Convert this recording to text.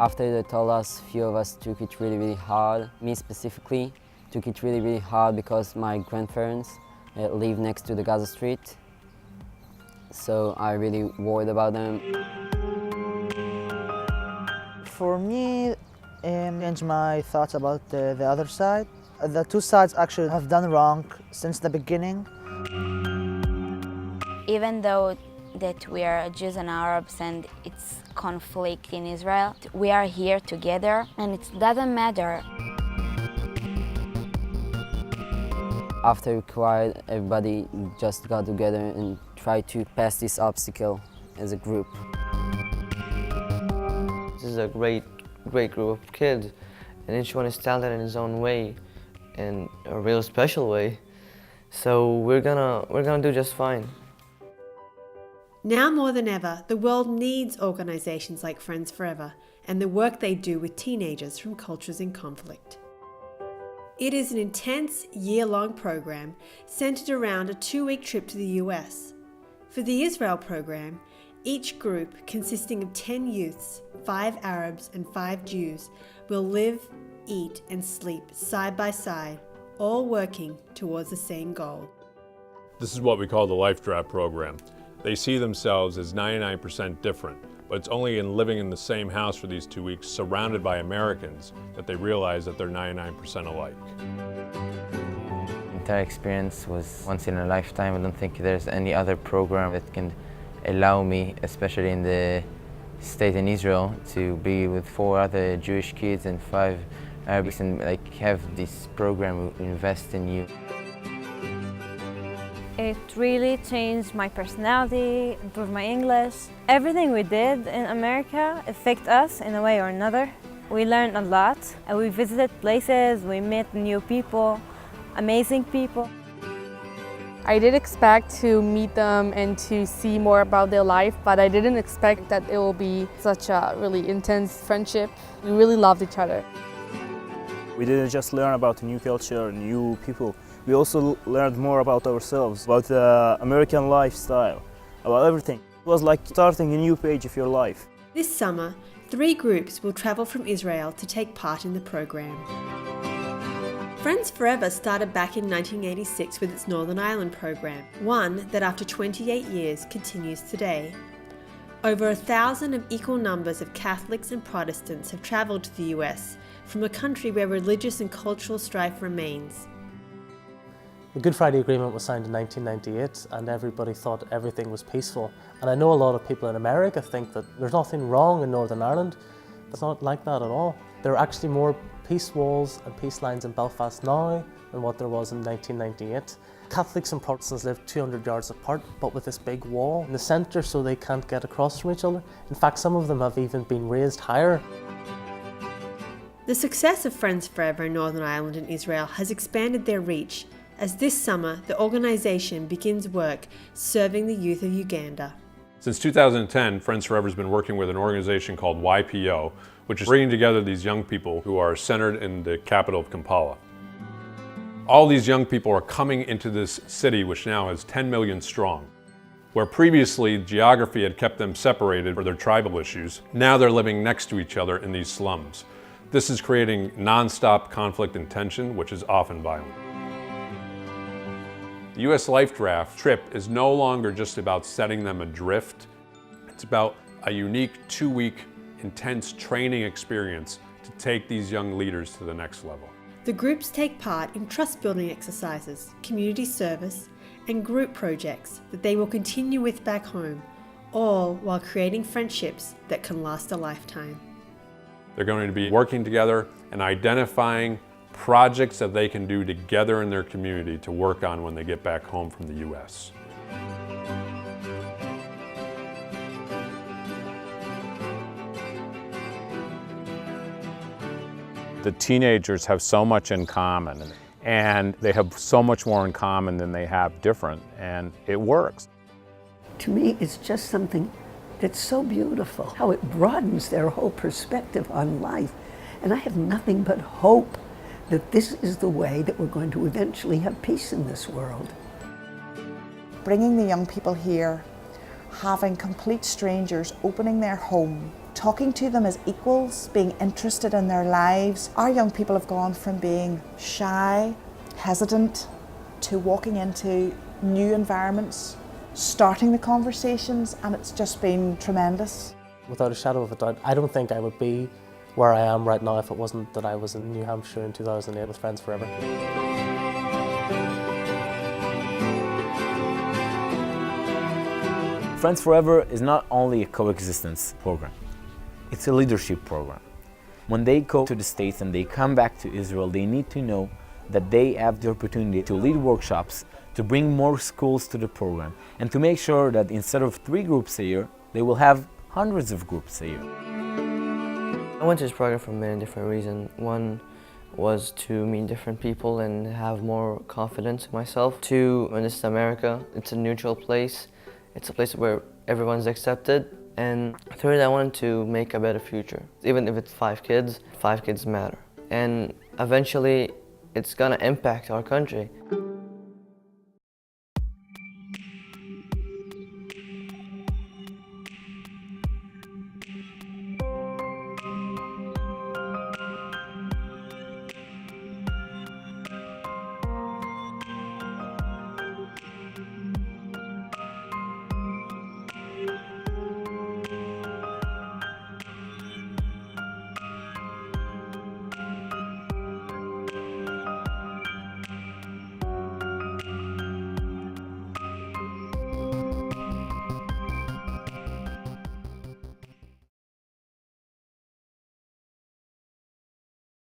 After they told us, few of us took it really hard. Me specifically took it really hard because my grandparents live next to the Gaza Street. So I really worried about them. For me, changed my thoughts about the other side. The two sides actually have done wrong since the beginning. Even though that we are Jews and Arabs and it's conflict in Israel, we are here together and it doesn't matter. After we cried, everybody just got together and tried to pass this obstacle as a group. This is a great group of kids, and each one is talented in his own way, in a real special way. So we're gonna do just fine. Now more than ever, the world needs organisations like Friends Forever and the work they do with teenagers from cultures in conflict. It is an intense, year-long program centred around a 2-week trip to the US. For the Israel program, each group, consisting of 10 youths, 5 Arabs and 5 Jews, will live, eat and sleep side by side, all working towards the same goal. This is what we call the Life Draft program. They see themselves as 99% different, but it's only in living in the same house for these 2 weeks, surrounded by Americans, that they realize that they're 99% alike. The entire experience was once in a lifetime. I don't think there's any other program that can allow me, especially in the state in Israel, to be with 4 other Jewish kids and 5 Arabs and have this program invest in you. It really changed my personality, improved my English. Everything we did in America affected us in a way or another. We learned a lot. We visited places, we met new people, amazing people. I did expect to meet them and to see more about their life, but I didn't expect that it will be such a really intense friendship. We really loved each other. We didn't just learn about a new culture, new people. We also learned more about ourselves, about the American lifestyle, about everything. It was like starting a new page of your life. This summer, 3 groups will travel from Israel to take part in the program. Friends Forever started back in 1986 with its Northern Ireland program, one that after 28 years continues today. Over 1,000 of equal numbers of Catholics and Protestants have travelled to the US, from a country where religious and cultural strife remains. The Good Friday Agreement was signed in 1998 and everybody thought everything was peaceful. And I know a lot of people in America think that there's nothing wrong in Northern Ireland. It's not like that at all. There are actually more peace walls and peace lines in Belfast now than what there was in 1998. Catholics and Protestants live 200 yards apart, but with this big wall in the centre so they can't get across from each other. In fact, some of them have even been raised higher. The success of Friends Forever in Northern Ireland and Israel has expanded their reach, as this summer the organisation begins work serving the youth of Uganda. Since 2010, Friends Forever has been working with an organization called YPO, which is bringing together these young people who are centered in the capital of Kampala. All these young people are coming into this city, which now is 10 million strong. Where previously geography had kept them separated for their tribal issues, now they're living next to each other in these slums. This is creating non-stop conflict and tension, which is often violent. The US Life Draft trip is no longer just about setting them adrift. It's about a unique 2-week intense training experience to take these young leaders to the next level. The groups take part in trust-building exercises, community service, and group projects that they will continue with back home, all while creating friendships that can last a lifetime. They're going to be working together and identifying projects that they can do together in their community to work on when they get back home from the US. The teenagers have so much in common, and they have so much more in common than they have different, and it works. To me, it's just something that's so beautiful, how it broadens their whole perspective on life. And I have nothing but hope that this is the way that we're going to eventually have peace in this world. Bringing the young people here, having complete strangers opening their home talking to them as equals, being interested in their lives. Our young people have gone from being shy, hesitant, to walking into new environments, starting the conversations, and it's just been tremendous. Without a shadow of a doubt, I don't think I would be where I am right now if it wasn't that I was in New Hampshire in 2008 with Friends Forever. Friends Forever is not only a coexistence program, it's a leadership program. When they go to the States and they come back to Israel, they need to know that they have the opportunity to lead workshops, to bring more schools to the program, and to make sure that instead of 3 groups a year, they will have hundreds of groups a year. I went to this program for many different reasons. One was to meet different people and have more confidence in myself. 2, when this is America, it's a neutral place. It's a place where everyone's accepted. And 3, I wanted to make a better future. Even if it's 5 kids matter. And eventually, it's gonna impact our country.